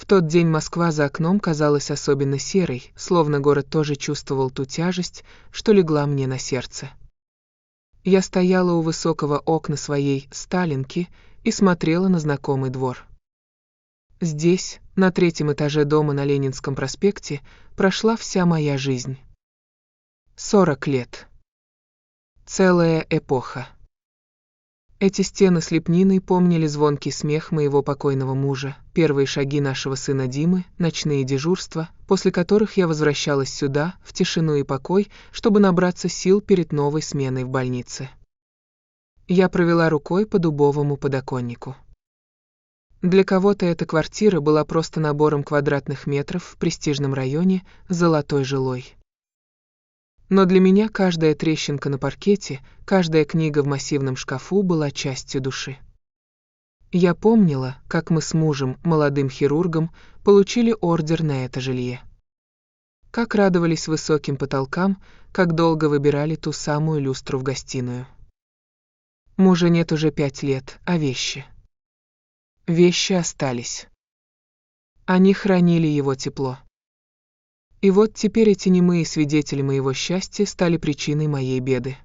тот день Москва за окном казалась особенно серой, словно город тоже чувствовал ту тяжесть, что легла мне на сердце. Я стояла у высокого окна своей «Сталинки» и смотрела на знакомый двор. Здесь, на 3-м этаже дома на Ленинском проспекте, прошла вся моя жизнь. 40 лет. Целая эпоха. Эти стены с лепниной помнили звонкий смех моего покойного мужа, первые шаги нашего сына Димы, ночные дежурства, после которых я возвращалась сюда, в тишину и покой, чтобы набраться сил перед новой сменой в больнице. Я провела рукой по дубовому подоконнику. Для кого-то эта квартира была просто набором квадратных метров в престижном районе Золотой жилой. Но для меня каждая трещинка на паркете, каждая книга в массивном шкафу была частью души. Я помнила, как мы с мужем, молодым хирургом, получили ордер на это жилье. Как радовались высоким потолкам, как долго выбирали ту самую люстру в гостиную. Мужа нет уже 5 лет, а вещи. Вещи остались. Они хранили его тепло. И вот теперь эти немые свидетели моего счастья стали причиной моей беды.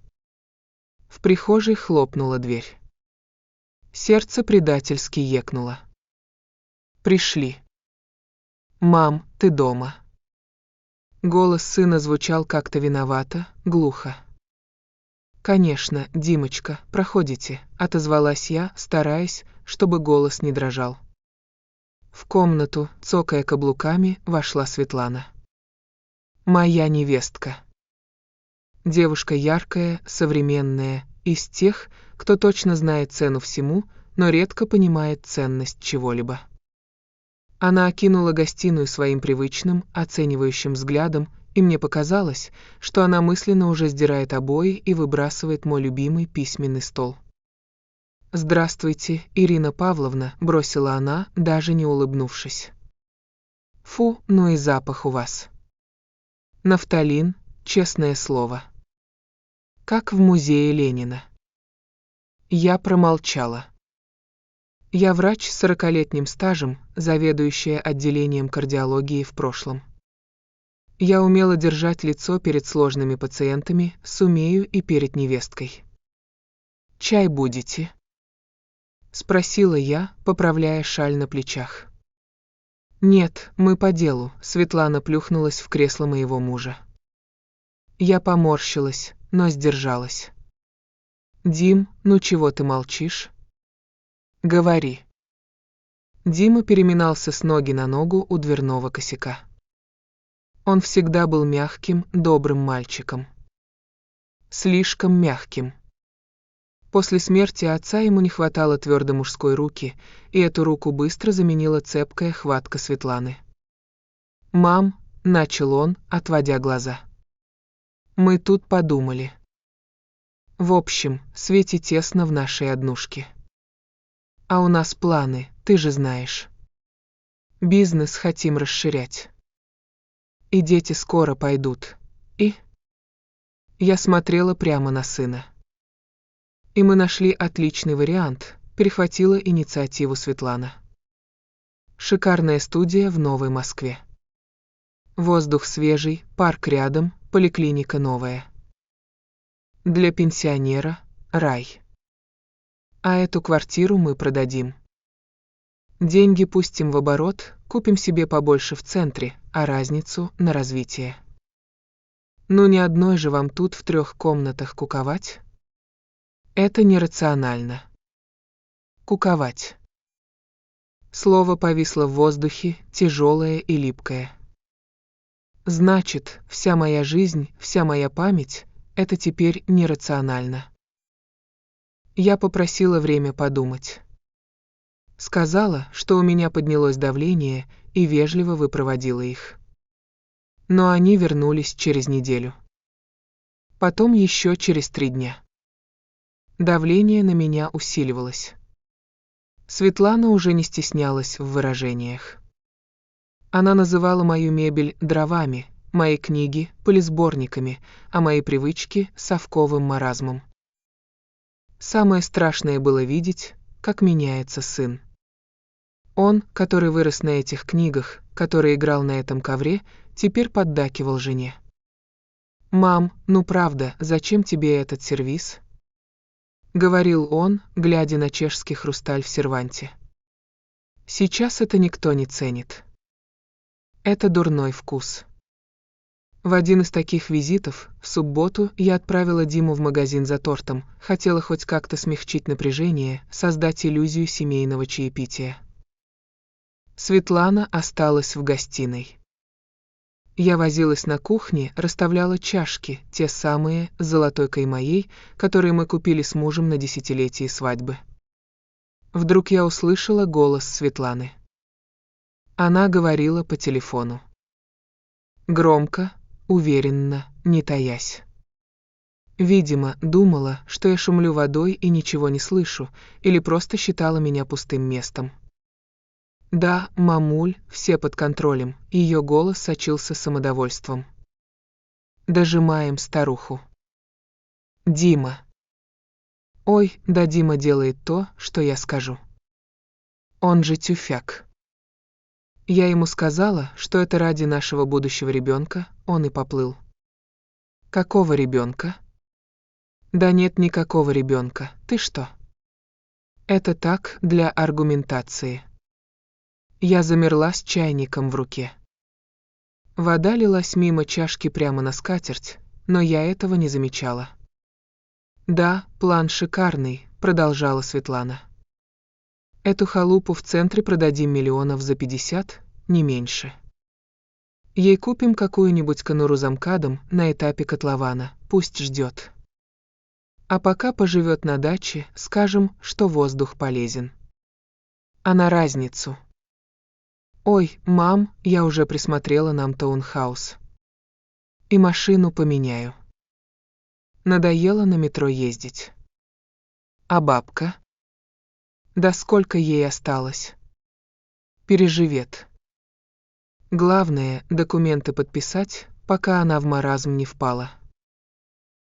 В прихожей хлопнула дверь. Сердце предательски екнуло. Пришли. «Мам, ты дома?» Голос сына звучал как-то виновато, глухо. «Конечно, Димочка, проходите», — отозвалась я, стараясь, чтобы голос не дрожал. В комнату, цокая каблуками, вошла Светлана. Моя невестка. Девушка яркая, современная, из тех, кто точно знает цену всему, но редко понимает ценность чего-либо. Она окинула гостиную своим привычным, оценивающим взглядом, и мне показалось, что она мысленно уже сдирает обои и выбрасывает мой любимый письменный стол. «Здравствуйте, Ирина Павловна», — бросила она, даже не улыбнувшись. «Фу, ну и запах у вас. Нафталин, честное слово. Как в музее Ленина». Я промолчала. Я врач с 40-летним стажем, заведующая отделением кардиологии в прошлом. Я умела держать лицо перед сложными пациентами, сумею и перед невесткой. «Чай будете?» — спросила я, поправляя шаль на плечах. «Нет, мы по делу», — Светлана плюхнулась в кресло моего мужа. Я поморщилась, но сдержалась. «Дим, ну чего ты молчишь? Говори». Дима переминался с ноги на ногу у дверного косяка. Он всегда был мягким, добрым мальчиком. Слишком мягким. После смерти отца ему не хватало твердой мужской руки, и эту руку быстро заменила цепкая хватка Светланы. «Мам», — начал он, отводя глаза. «Мы тут подумали. В общем, Свете тесно в нашей однушке. А у нас планы, ты же знаешь. Бизнес хотим расширять. И дети скоро пойдут. И...» Я смотрела прямо на сына. И мы нашли отличный вариант, перехватила инициативу Светлана. Шикарная студия в Новой Москве. Воздух свежий, парк рядом, поликлиника новая. Для пенсионера – рай. А эту квартиру мы продадим. Деньги пустим в оборот, купим себе побольше в центре, а разницу – на развитие. Ну не одной же вам тут в 3 комнатах куковать? Это нерационально. Куковать. Слово повисло в воздухе, тяжелое и липкое. Значит, вся моя жизнь, вся моя память — это теперь нерационально. Я попросила время подумать. Сказала, что у меня поднялось давление, и вежливо выпроводила их. Но они вернулись через неделю. Потом еще через 3 дня. Давление на меня усиливалось. Светлана уже не стеснялась в выражениях. Она называла мою мебель дровами, мои книги – пылесборниками, а мои привычки – совковым маразмом. Самое страшное было видеть, как меняется сын. Он, который вырос на этих книгах, который играл на этом ковре, теперь поддакивал жене. «Мам, ну правда, зачем тебе этот сервиз?» — говорил он, глядя на чешский хрусталь в серванте. «Сейчас это никто не ценит. Это дурной вкус». В один из таких визитов, в субботу, я отправила Диму в магазин за тортом, хотела хоть как-то смягчить напряжение, создать иллюзию семейного чаепития. Светлана осталась в гостиной. Я возилась на кухне, расставляла чашки, те самые, с золотой каймой, которые мы купили с мужем на 10-летие свадьбы. Вдруг я услышала голос Светланы. Она говорила по телефону. Громко, уверенно, не таясь. Видимо, думала, что я шумлю водой и ничего не слышу, или просто считала меня пустым местом. Да, мамуль, все под контролем, ее голос сочился самодовольством. Дожимаем старуху. Дима. Ой, да Дима делает то, что я скажу. Он же тюфяк. Я ему сказала, что это ради нашего будущего ребенка, он и поплыл. Какого ребенка? Да нет никакого ребенка, ты что? Это так, для аргументации. Я замерла с чайником в руке. Вода лилась мимо чашки прямо на скатерть, но я этого не замечала. Да, план шикарный, продолжала Светлана. Эту халупу в центре продадим миллионов за 50, не меньше. Ей купим какую-нибудь конуру за МКАДом на этапе котлована, пусть ждет. А пока поживет на даче, скажем, что воздух полезен. А на разницу. Ой, мам, я уже присмотрела нам таунхаус. И машину поменяю. Надоело на метро ездить. А бабка? Да сколько ей осталось? Переживет. Главное, документы подписать, пока она в маразм не впала.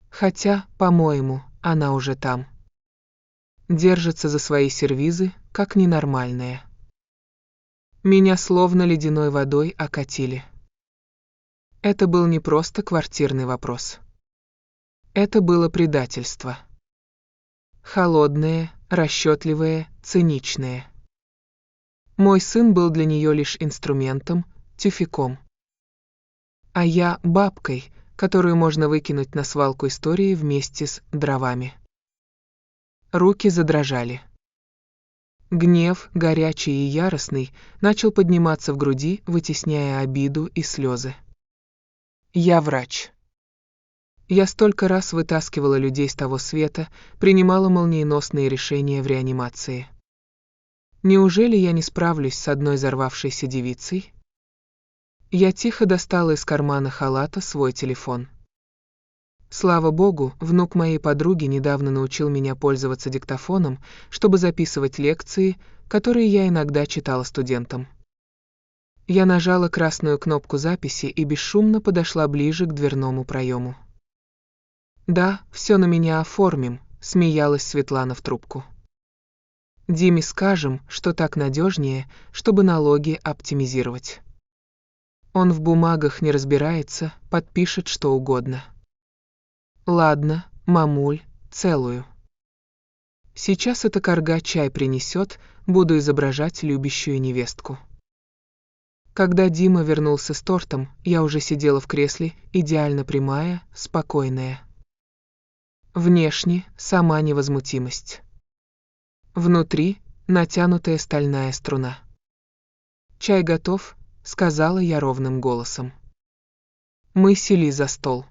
Хотя, по-моему, она уже там. Держится за свои сервизы, как ненормальная. Меня словно ледяной водой окатили. Это был не просто квартирный вопрос. Это было предательство. Холодное, расчетливое, циничное. Мой сын был для нее лишь инструментом, тюфяком. А я бабкой, которую можно выкинуть на свалку истории вместе с дровами. Руки задрожали. Гнев, горячий и яростный, начал подниматься в груди, вытесняя обиду и слезы. Я врач. Я столько раз вытаскивала людей с того света, принимала молниеносные решения в реанимации. Неужели я не справлюсь с одной взорвавшейся девицей? Я тихо достала из кармана халата свой телефон. Слава богу, внук моей подруги недавно научил меня пользоваться диктофоном, чтобы записывать лекции, которые я иногда читала студентам. Я нажала красную кнопку записи и бесшумно подошла ближе к дверному проему. «Да, все на меня оформим», — смеялась Светлана в трубку. «Диме скажем, что так надежнее, чтобы налоги оптимизировать. Он в бумагах не разбирается, подпишет что угодно». «Ладно, мамуль, целую. Сейчас эта карга чай принесет, буду изображать любящую невестку». Когда Дима вернулся с тортом, я уже сидела в кресле, идеально прямая, спокойная. Внешне сама невозмутимость. Внутри натянутая стальная струна. «Чай готов», — сказала я ровным голосом. Мы сели за стол.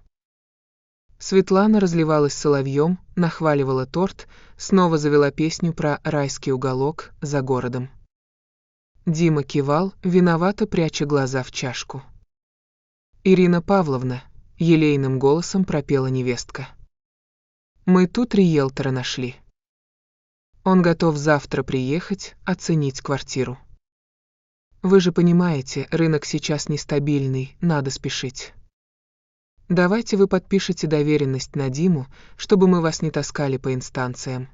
Светлана разливалась соловьем, нахваливала торт, снова завела песню про райский уголок за городом. Дима кивал, виновато пряча глаза в чашку. «Ирина Павловна», — елейным голосом пропела невестка. «Мы тут риэлтора нашли. Он готов завтра приехать, оценить квартиру. Вы же понимаете, рынок сейчас нестабильный, надо спешить. Давайте вы подпишете доверенность на Диму, чтобы мы вас не таскали по инстанциям.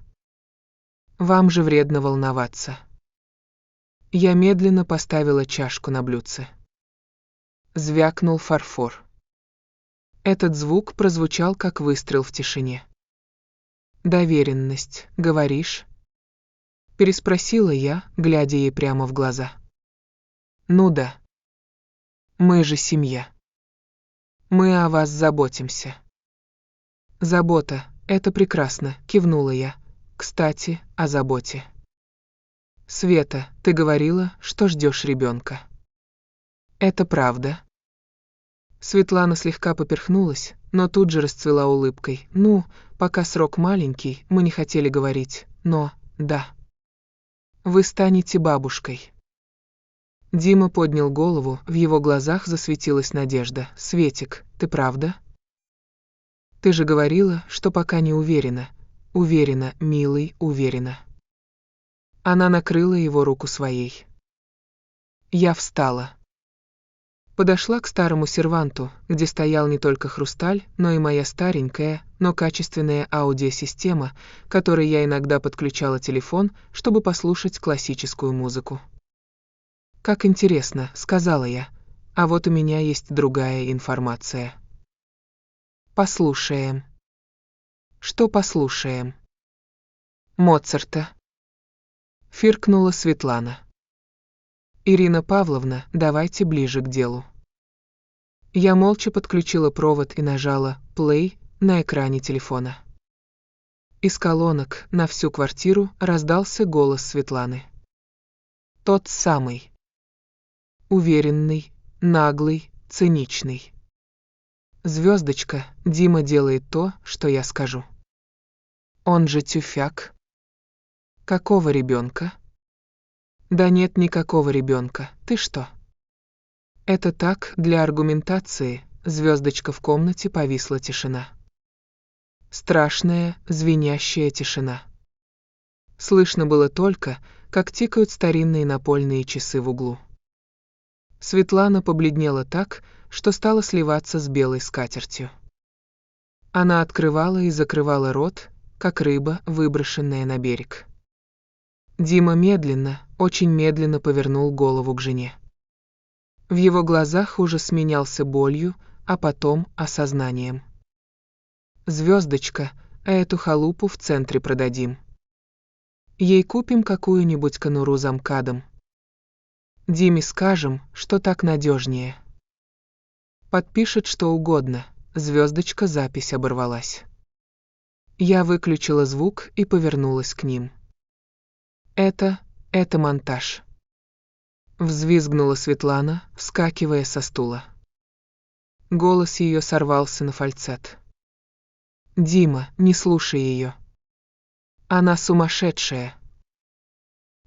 Вам же вредно волноваться». Я медленно поставила чашку на блюдце. Звякнул фарфор. Этот звук прозвучал, как выстрел в тишине. «Доверенность, говоришь?» Переспросила я, глядя ей прямо в глаза. «Ну да. Мы же семья. Мы о вас заботимся». «Забота, это прекрасно», — кивнула я. «Кстати, о заботе. Света, ты говорила, что ждешь ребенка. Это правда?» Светлана слегка поперхнулась, но тут же расцвела улыбкой. «Ну, пока срок маленький, мы не хотели говорить, но, да. Вы станете бабушкой». Дима поднял голову, в его глазах засветилась надежда. «Светик, ты правда? Ты же говорила, что пока не уверена. Уверена, милый, уверена». Она накрыла его руку своей. Я встала. Подошла к старому серванту, где стоял не только хрусталь, но и моя старенькая, но качественная аудиосистема, которой я иногда подключала телефон, чтобы послушать классическую музыку. «Как интересно», — сказала я, — «а вот у меня есть другая информация». «Послушаем». «Что послушаем?» «Моцарта», — фыркнула Светлана. «Ирина Павловна, давайте ближе к делу». Я молча подключила провод и нажала «плей» на экране телефона. Из колонок на всю квартиру раздался голос Светланы. Тот самый. Уверенный, наглый, циничный. «Звездочка, Дима делает то, что я скажу. Он же тюфяк». «Какого ребенка?» «Да нет никакого ребенка, ты что?» Это так, для аргументации. Звездочка, в комнате повисла тишина. Страшная, звенящая тишина. Слышно было только, как тикают старинные напольные часы в углу. Светлана побледнела так, что стала сливаться с белой скатертью. Она открывала и закрывала рот, как рыба, выброшенная на берег. Дима медленно, очень медленно повернул голову к жене. В его глазах ужас сменялся болью, а потом осознанием. «Звездочка, а эту халупу в центре продадим. Ей купим какую-нибудь конуру замкадом. Диме скажем, что так надежнее. Подпишет что угодно». Звездочка, запись оборвалась. Я выключила звук и повернулась к ним. Это монтаж. Взвизгнула Светлана, вскакивая со стула. Голос ее сорвался на фальцет. «Дима, не слушай ее. Она сумасшедшая.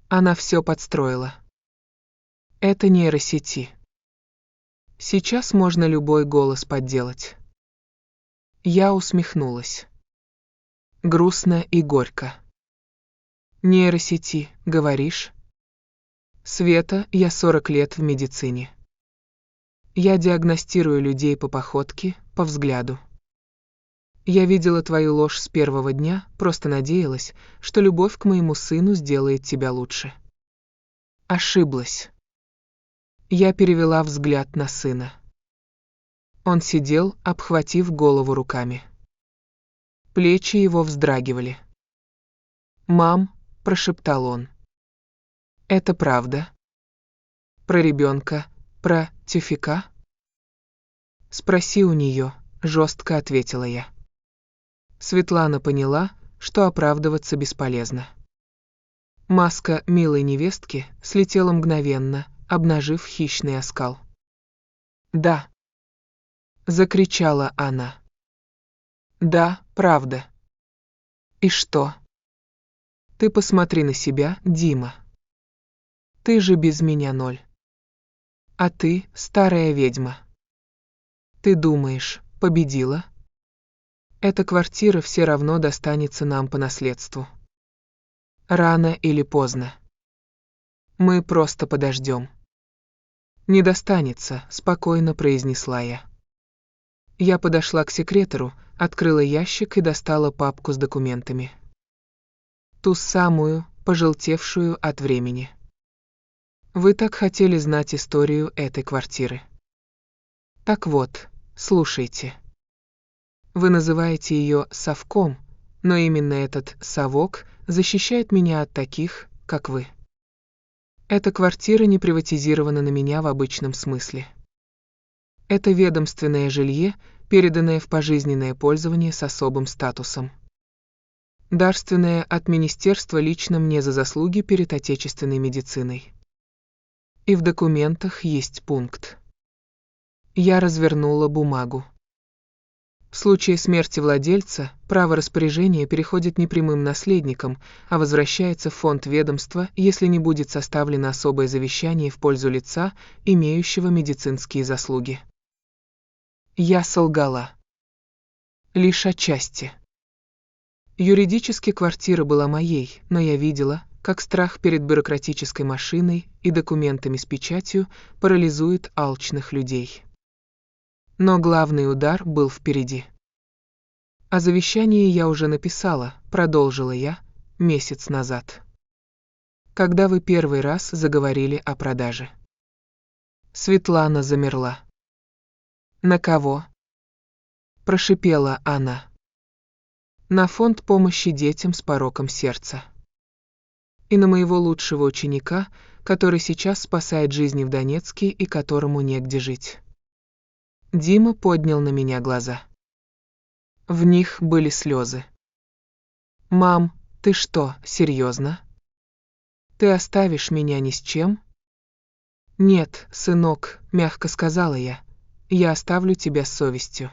Она все подстроила. Это нейросети. Сейчас можно любой голос подделать». Я усмехнулась. Грустно и горько. «Нейросети, говоришь?» «Света, я 40 лет в медицине. Я диагностирую людей по походке, по взгляду. Я видела твою ложь с первого дня, просто надеялась, что любовь к моему сыну сделает тебя лучше. Ошиблась». Я перевела взгляд на сына. Он сидел, обхватив голову руками. Плечи его вздрагивали. «Мам», — прошептал он. «Это правда? Про ребенка, про тюфяка?» «Спроси у нее», — жестко ответила я. Светлана поняла, что оправдываться бесполезно. Маска милой невестки слетела мгновенно, обнажив хищный оскал. «Да», — закричала она. «Да, правда. И что? Ты посмотри на себя, Дима. Ты же без меня ноль. А ты, старая ведьма. Ты думаешь, победила? Эта квартира все равно достанется нам по наследству. Рано или поздно. Мы просто подождем». «Не достанется», — спокойно произнесла я. Я подошла к секретеру, открыла ящик и достала папку с документами. Ту самую, пожелтевшую от времени. Вы так хотели знать историю этой квартиры. Так вот, слушайте. Вы называете ее совком, но именно этот совок защищает меня от таких, как вы. Эта квартира не приватизирована на меня в обычном смысле. Это ведомственное жилье, переданное в пожизненное пользование с особым статусом. Дарственное от министерства лично мне за заслуги перед отечественной медициной. И в документах есть пункт. Я развернула бумагу. В случае смерти владельца право распоряжения переходит не прямым наследникам, а возвращается в фонд ведомства, если не будет составлено особое завещание в пользу лица, имеющего медицинские заслуги. Я солгала. Лишь отчасти. Юридически квартира была моей, но я видела, как страх перед бюрократической машиной и документами с печатью парализует алчных людей. Но главный удар был впереди. О завещании я уже написала, продолжила я, месяц назад. Когда вы первый раз заговорили о продаже. Светлана замерла. На кого? Прошипела она. На фонд помощи детям с пороком сердца. И на моего лучшего ученика, который сейчас спасает жизни в Донецке и которому негде жить. Дима поднял на меня глаза. В них были слезы. «Мам, ты что, серьезно? Ты оставишь меня ни с чем?» «Нет, сынок», — мягко сказала я оставлю тебя с совестью.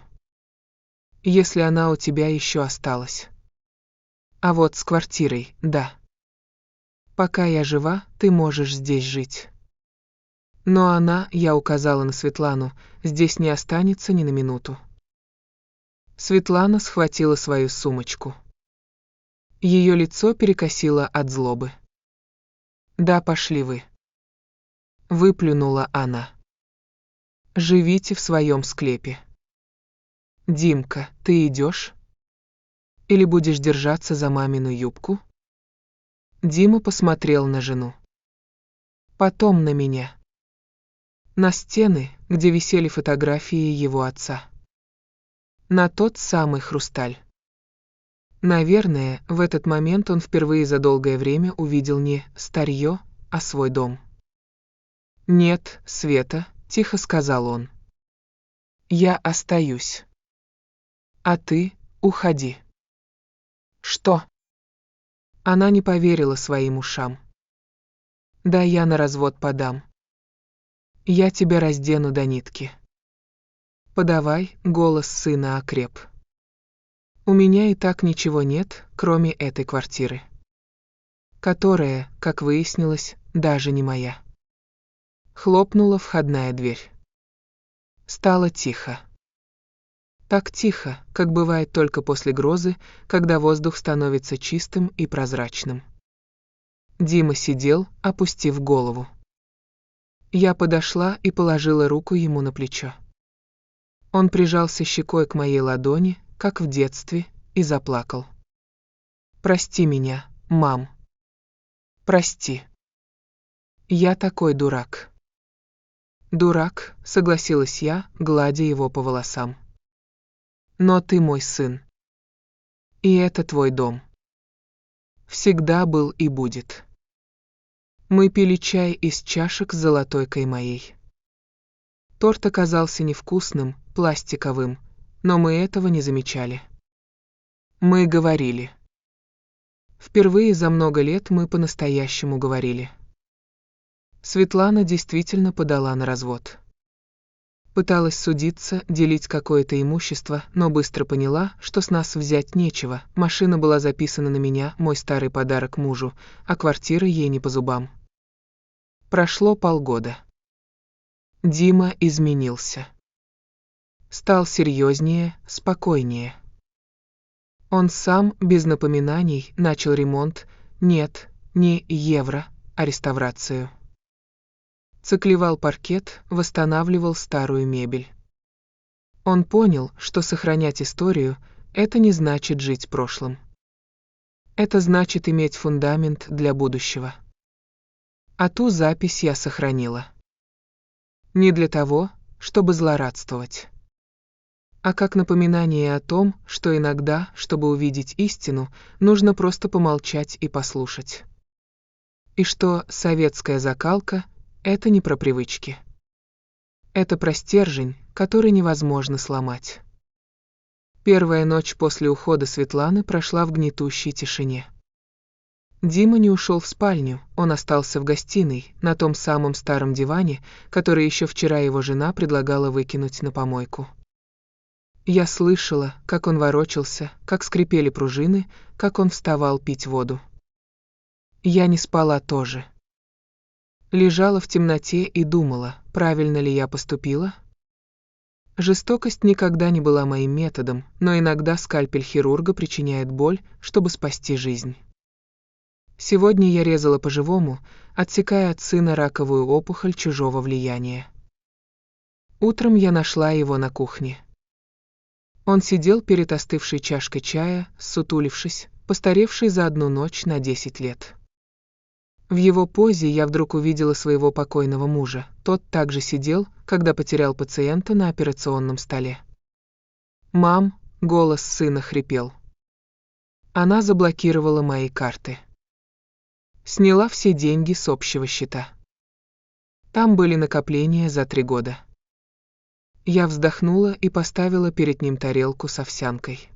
Если она у тебя еще осталась. А вот с квартирой, да. Пока я жива, ты можешь здесь жить. Но она, я указала на Светлану, здесь не останется ни на минуту. Светлана схватила свою сумочку. Ее лицо перекосило от злобы. «Да пошли вы», — выплюнула она. «Живите в своем склепе. Димка, ты идешь? Или будешь держаться за мамину юбку?» Дима посмотрел на жену. Потом на меня. На стены, где висели фотографии его отца. На тот самый хрусталь. Наверное, в этот момент он впервые за долгое время увидел не старье, а свой дом. «Нет, Света», — тихо сказал он. «Я остаюсь. А ты уходи». «Что?» Она не поверила своим ушам. «Да я на развод подам. Я тебя раздену до нитки». «Подавай», — голос сына окреп. «У меня и так ничего нет, кроме этой квартиры. Которая, как выяснилось, даже не моя». Хлопнула входная дверь. Стало тихо. Так тихо, как бывает только после грозы, когда воздух становится чистым и прозрачным. Дима сидел, опустив голову. Я подошла и положила руку ему на плечо. Он прижался щекой к моей ладони, как в детстве, и заплакал. «Прости меня, мам. Прости. Я такой дурак». «Дурак», — согласилась я, гладя его по волосам. «Но ты мой сын. И это твой дом. Всегда был и будет». Мы пили чай из чашек с золотой каймой. Торт оказался невкусным, пластиковым, но мы этого не замечали. Мы говорили. Впервые за много лет мы по-настоящему говорили. Светлана действительно подала на развод. Пыталась судиться, делить какое-то имущество, но быстро поняла, что с нас взять нечего. Машина была записана на меня, мой старый подарок мужу, а квартира ей не по зубам. Прошло полгода. Дима изменился. Стал серьезнее, спокойнее. Он сам, без напоминаний, начал ремонт, нет, не евро, а реставрацию. Циклевал паркет, восстанавливал старую мебель. Он понял, что сохранять историю – это не значит жить прошлым. Это значит иметь фундамент для будущего. А ту запись я сохранила. Не для того, чтобы злорадствовать, а как напоминание о том, что иногда, чтобы увидеть истину, нужно просто помолчать и послушать. И что советская закалка — это не про привычки. Это про стержень, который невозможно сломать. Первая ночь после ухода Светланы прошла в гнетущей тишине. Дима не ушел в спальню, он остался в гостиной, на том самом старом диване, который еще вчера его жена предлагала выкинуть на помойку. Я слышала, как он ворочался, как скрипели пружины, как он вставал пить воду. Я не спала тоже. Лежала в темноте и думала, правильно ли я поступила. Жестокость никогда не была моим методом, но иногда скальпель хирурга причиняет боль, чтобы спасти жизнь. Сегодня я резала по-живому, отсекая от сына раковую опухоль чужого влияния. Утром я нашла его на кухне. Он сидел перед остывшей чашкой чая, ссутулившись, постаревший за одну ночь на 10 лет. В его позе я вдруг увидела своего покойного мужа. Тот также сидел, когда потерял пациента на операционном столе. «Мам», — голос сына хрипел. Она заблокировала мои карты. Сняла все деньги с общего счета. Там были накопления за 3 года. Я вздохнула и поставила перед ним тарелку с овсянкой.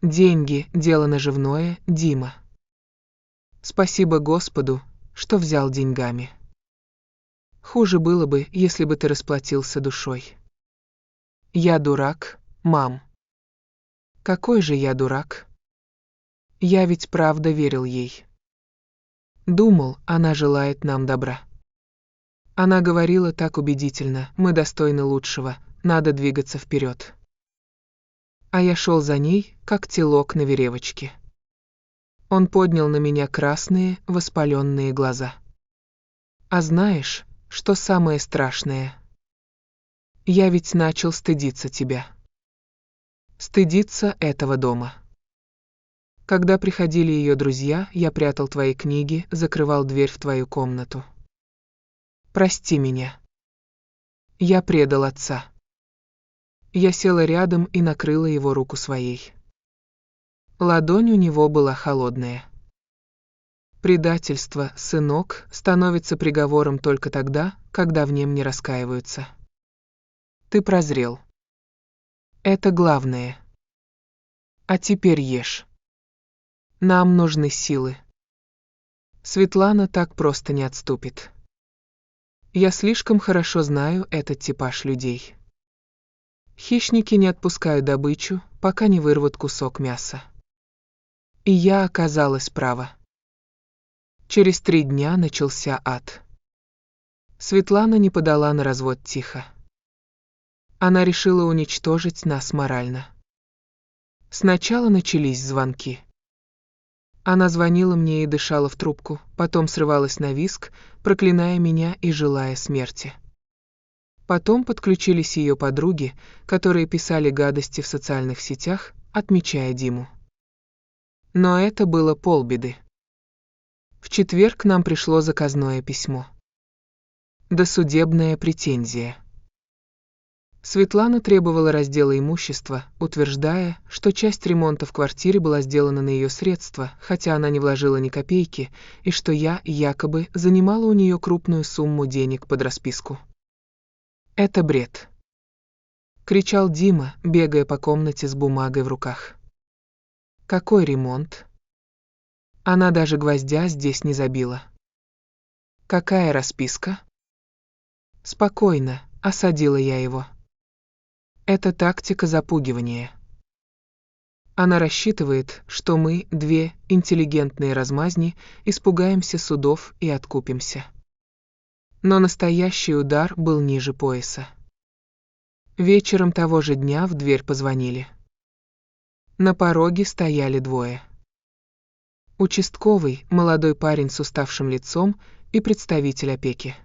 Деньги — дело наживное, Дима. Спасибо Господу, что взял деньгами. Хуже было бы, если бы ты расплатился душой. Я дурак, мам. Какой же я дурак? Я ведь правда верил ей. Думал, она желает нам добра. Она говорила так убедительно: мы достойны лучшего, надо двигаться вперед. А я шел за ней, как телок на веревочке. Он поднял на меня красные, воспаленные глаза. А знаешь, что самое страшное? Я ведь начал стыдиться тебя. Стыдиться этого дома. Когда приходили ее друзья, я прятал твои книги, закрывал дверь в твою комнату. Прости меня. Я предал отца. Я села рядом и накрыла его руку своей. Ладонь у него была холодная. Предательство, сынок, становится приговором только тогда, когда в нем не раскаиваются. Ты прозрел. Это главное. А теперь ешь. Нам нужны силы. Светлана так просто не отступит. Я слишком хорошо знаю этот типаж людей. Хищники не отпускают добычу, пока не вырвут кусок мяса. И я оказалась права. Через 3 дня начался ад. Светлана не подала на развод тихо. Она решила уничтожить нас морально. Сначала начались звонки. Она звонила мне и дышала в трубку, потом срывалась на визг, проклиная меня и желая смерти. Потом подключились ее подруги, которые писали гадости в социальных сетях, отмечая Диму. Но это было полбеды. В четверг нам пришло заказное письмо. Досудебная претензия. Светлана требовала раздела имущества, утверждая, что часть ремонта в квартире была сделана на ее средства, хотя она не вложила ни копейки, и что я, якобы, занимала у нее крупную сумму денег под расписку. Это бред. Кричал Дима, бегая по комнате с бумагой в руках. Какой ремонт? Она даже гвоздя здесь не забила. Какая расписка? Спокойно, осадила я его. Это тактика запугивания. Она рассчитывает, что мы, 2 интеллигентные размазни, испугаемся судов и откупимся. Но настоящий удар был ниже пояса. Вечером того же дня в дверь позвонили. На пороге стояли 2. Участковый, молодой парень с уставшим лицом, и представитель опеки.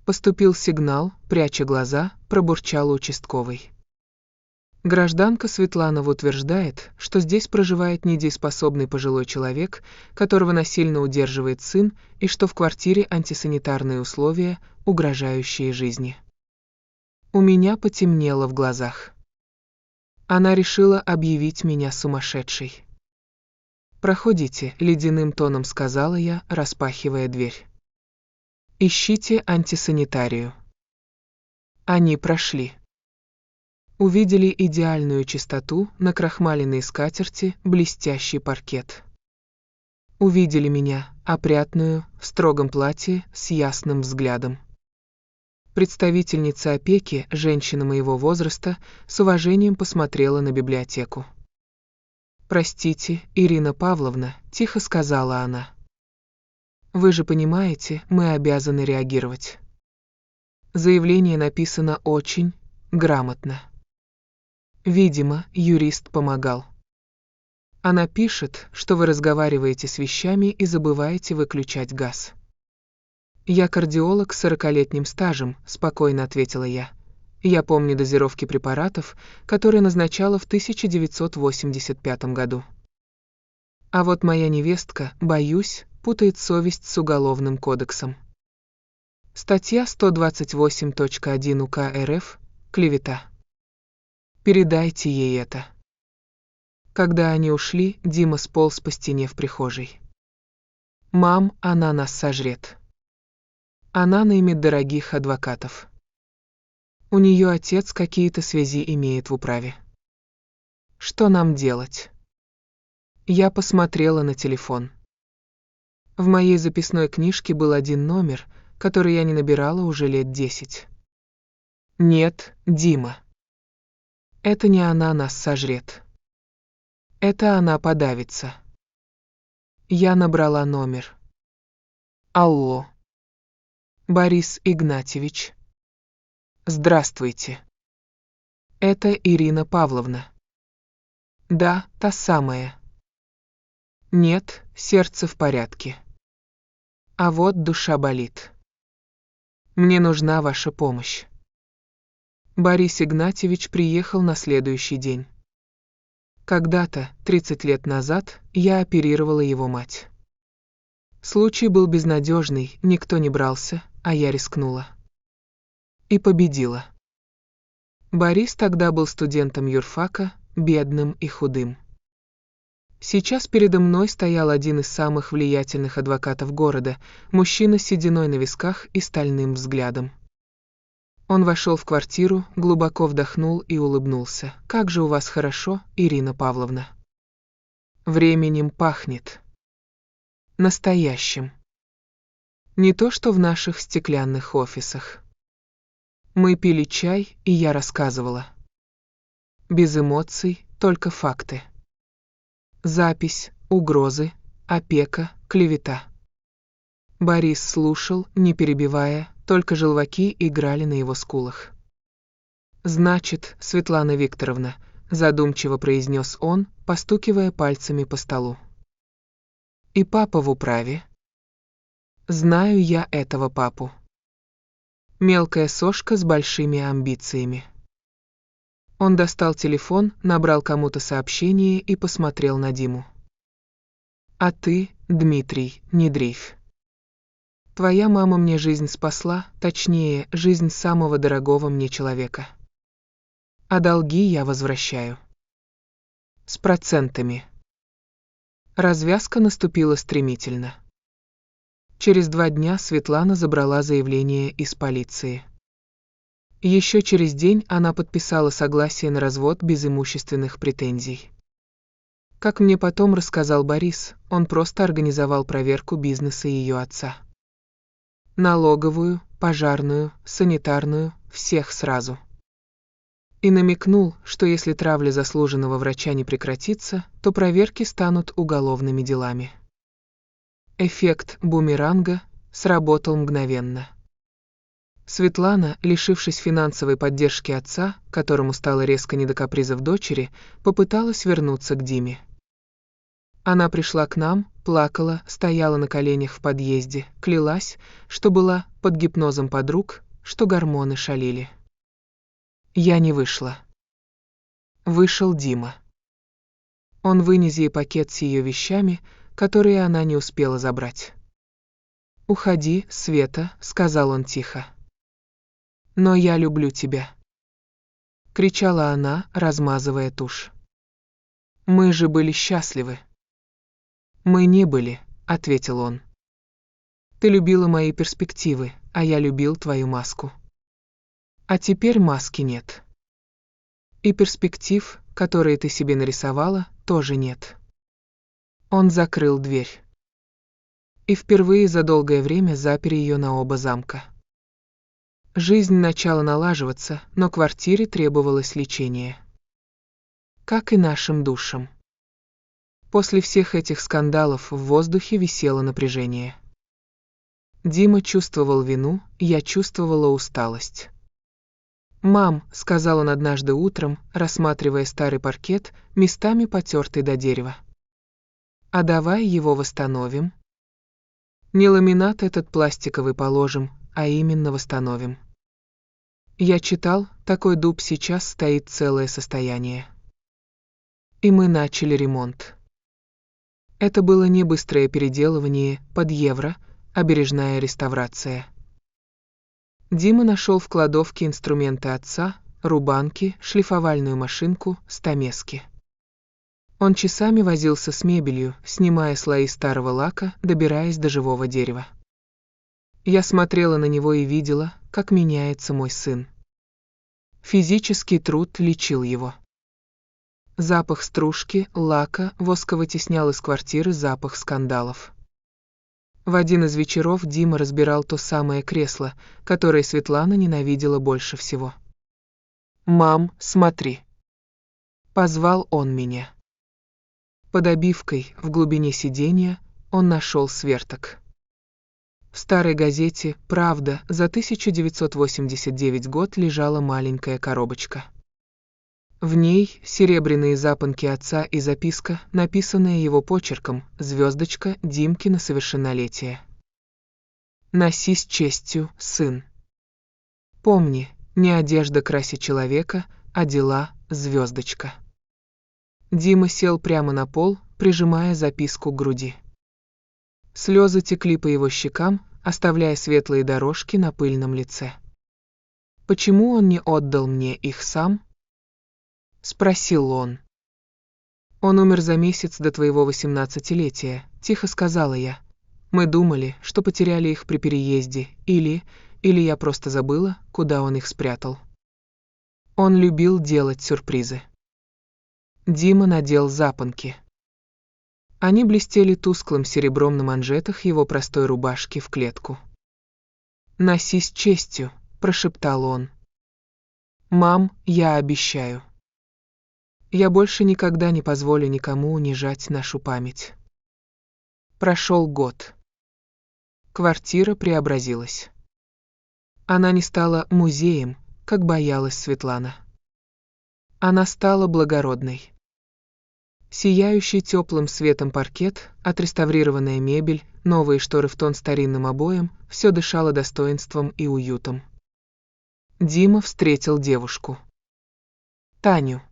Поступил сигнал, пряча глаза, пробурчал участковый. Гражданка Светланова утверждает, что здесь проживает недееспособный пожилой человек, которого насильно удерживает сын, и что в квартире антисанитарные условия, угрожающие жизни. У меня потемнело в глазах. Она решила объявить меня сумасшедшей. «Проходите», — ледяным тоном сказала я, распахивая дверь. «Ищите антисанитарию». Они прошли. Увидели идеальную чистоту, накрахмаленные скатерти, блестящий паркет. Увидели меня, опрятную, в строгом платье, с ясным взглядом. Представительница опеки, женщина моего возраста, с уважением посмотрела на библиотеку. «Простите, Ирина Павловна», — тихо сказала она. «Вы же понимаете, мы обязаны реагировать. Заявление написано очень грамотно. Видимо, юрист помогал. Она пишет, что вы разговариваете с вещами и забываете выключать газ». «Я кардиолог с 40-летним стажем», — спокойно ответила я. «Я помню дозировки препаратов, которые назначала в 1985 году. А вот моя невестка, боюсь, путает совесть с Уголовным кодексом. Статья 128.1 УК РФ – клевета. Передайте ей это». Когда они ушли, Дима сполз по стене в прихожей. «Мам, она нас сожрет. Она наймет дорогих адвокатов. У нее отец какие-то связи имеет в управе. Что нам делать?» Я посмотрела на телефон. В моей записной книжке был один номер, который я не набирала уже лет 10. «Нет, Дима. Это не она нас сожрет. Это она подавится». Я набрала номер. «Алло. Борис Игнатьевич. Здравствуйте. Это Ирина Павловна». «Да, та самая». «Нет, сердце в порядке. А вот душа болит. Мне нужна ваша помощь». Борис Игнатьевич приехал на следующий день. Когда-то, 30 лет назад, я оперировала его мать. Случай был безнадежный, никто не брался, а я рискнула. И победила. Борис тогда был студентом юрфака, бедным и худым. Сейчас передо мной стоял один из самых влиятельных адвокатов города, мужчина с сединой на висках и стальным взглядом. Он вошел в квартиру, глубоко вдохнул и улыбнулся. «Как же у вас хорошо, Ирина Павловна. Временем пахнет. Настоящим. Не то, что в наших стеклянных офисах». Мы пили чай, и я рассказывала. Без эмоций, только факты. Запись, угрозы, опека, клевета. Борис слушал, не перебивая, только желваки играли на его скулах. «Значит, Светлана Викторовна», — задумчиво произнес он, постукивая пальцами по столу. «И папа в управе?» «Знаю я этого папу. Мелкая сошка с большими амбициями». Он достал телефон, набрал кому-то сообщение и посмотрел на Диму. «А ты, Дмитрий, не дрейфь. Твоя мама мне жизнь спасла, точнее, жизнь самого дорогого мне человека. А долги я возвращаю. С процентами». Развязка наступила стремительно. Через 2 дня Светлана забрала заявление из полиции. Еще через день она подписала согласие на развод без имущественных претензий. Как мне потом рассказал Борис, он просто организовал проверку бизнеса ее отца. Налоговую, пожарную, санитарную, всех сразу. И намекнул, что если травля заслуженного врача не прекратится, то проверки станут уголовными делами. Эффект бумеранга сработал мгновенно. Светлана, лишившись финансовой поддержки отца, которому стало резко не до капризов дочери, попыталась вернуться к Диме. Она пришла к нам, плакала, стояла на коленях в подъезде, клялась, что была под гипнозом подруг, что гормоны шалили. Я не вышла. Вышел Дима. Он вынес ей пакет с ее вещами, которые она не успела забрать. «Уходи, Света», — сказал он тихо. «Но я люблю тебя», — кричала она, размазывая тушь. «Мы же были счастливы». «Мы не были», — ответил он. «Ты любила мои перспективы, а я любил твою маску. А теперь маски нет. И перспектив, которые ты себе нарисовала, тоже нет». Он закрыл дверь. И впервые за долгое время запер ее на оба замка. Жизнь начала налаживаться, но квартире требовалось лечение. Как и нашим душам. После всех этих скандалов в воздухе висело напряжение. Дима чувствовал вину, я чувствовала усталость. «Мам», — сказал он однажды утром, рассматривая старый паркет, местами потертый до дерева. «А давай его восстановим?» «Не ламинат этот пластиковый положим, а именно восстановим». Я читал, такой дуб сейчас стоит целое состояние. И мы начали ремонт. Это было не быстрое переделывание под евро, а бережная реставрация. Дима нашел в кладовке инструменты отца, рубанки, шлифовальную машинку, стамески. Он часами возился с мебелью, снимая слои старого лака, добираясь до живого дерева. Я смотрела на него и видела, как меняется мой сын. Физический труд лечил его. Запах стружки, лака, воска вытеснял из квартиры запах скандалов. В один из вечеров Дима разбирал то самое кресло, которое Светлана ненавидела больше всего. «Мам, смотри!» Позвал он меня. Под обивкой, в глубине сиденья, он нашел сверток. В старой газете «Правда» за 1989 год лежала маленькая коробочка. В ней серебряные запонки отца и записка, написанная его почерком, звездочка Димки на совершеннолетие. «Носи с честью, сын. Помни, не одежда красит человека, а дела, звездочка». Дима сел прямо на пол, прижимая записку к груди. Слезы текли по его щекам, оставляя светлые дорожки на пыльном лице. «Почему он не отдал мне их сам?» — спросил он. «Он умер за месяц до твоего 18-летия», — тихо сказала я. «Мы думали, что потеряли их при переезде, или я просто забыла, куда он их спрятал». Он любил делать сюрпризы. Дима надел запонки. Они блестели тусклым серебром на манжетах его простой рубашки в клетку. «Носи с честью», — прошептал он. «Мам, я обещаю. Я больше никогда не позволю никому унижать нашу память». Прошел год. Квартира преобразилась. Она не стала музеем, как боялась Светлана. Она стала благородной. Сияющий теплым светом паркет, отреставрированная мебель, новые шторы в тон старинным обоям, все дышало достоинством и уютом. Дима встретил девушку. Таню.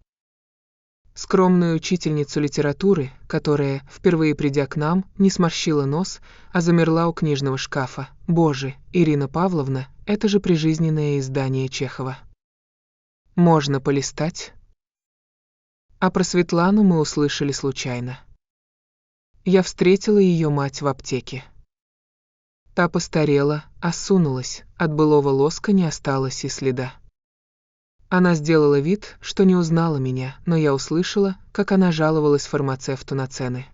Скромную учительницу литературы, которая, впервые придя к нам, не сморщила нос, а замерла у книжного шкафа. Боже, Ирина Павловна, это же прижизненное издание Чехова. Можно полистать? А про Светлану мы услышали случайно. Я встретила ее мать в аптеке. Та постарела, осунулась, от былого лоска не осталось и следа. Она сделала вид, что не узнала меня, но я услышала, как она жаловалась фармацевту на цены.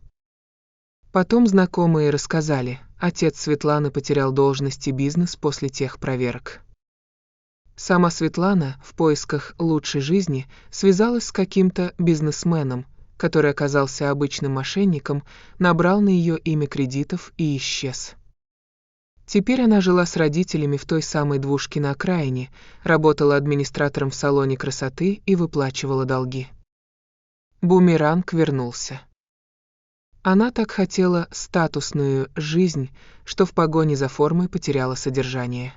Потом знакомые рассказали, отец Светланы потерял должность и бизнес после тех проверок. Сама Светлана в поисках лучшей жизни связалась с каким-то бизнесменом, который оказался обычным мошенником, набрал на ее имя кредитов и исчез. Теперь она жила с родителями в той самой двушке на окраине, работала администратором в салоне красоты и выплачивала долги. Бумеранг вернулся. Она так хотела статусную жизнь, что в погоне за формой потеряла содержание.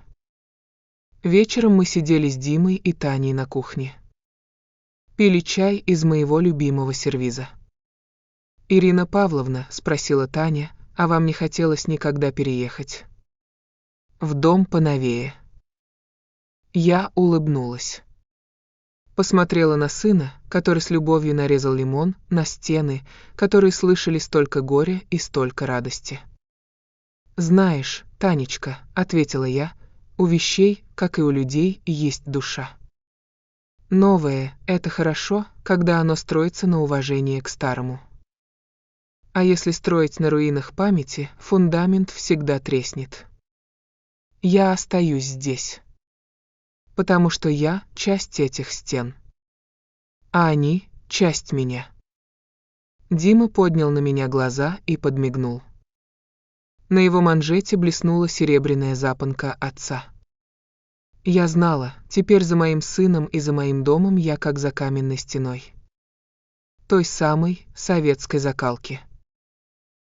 Вечером мы сидели с Димой и Таней на кухне. Пили чай из моего любимого сервиза. «Ирина Павловна», — спросила Таня, — «а вам не хотелось никогда переехать в дом поновее?» Я улыбнулась. Посмотрела на сына, который с любовью нарезал лимон, на стены, которые слышали столько горя и столько радости. «Знаешь, Танечка», — ответила я, — «у вещей, как и у людей, есть душа. Новое — это хорошо, когда оно строится на уважении к старому. А если строить на руинах памяти, фундамент всегда треснет. Я остаюсь здесь, потому что я часть этих стен, а они — часть меня». Дима поднял на меня глаза и подмигнул. На его манжете блеснула серебряная запонка отца. Я знала, теперь за моим сыном и за моим домом я как за каменной стеной. Той самой советской закалки.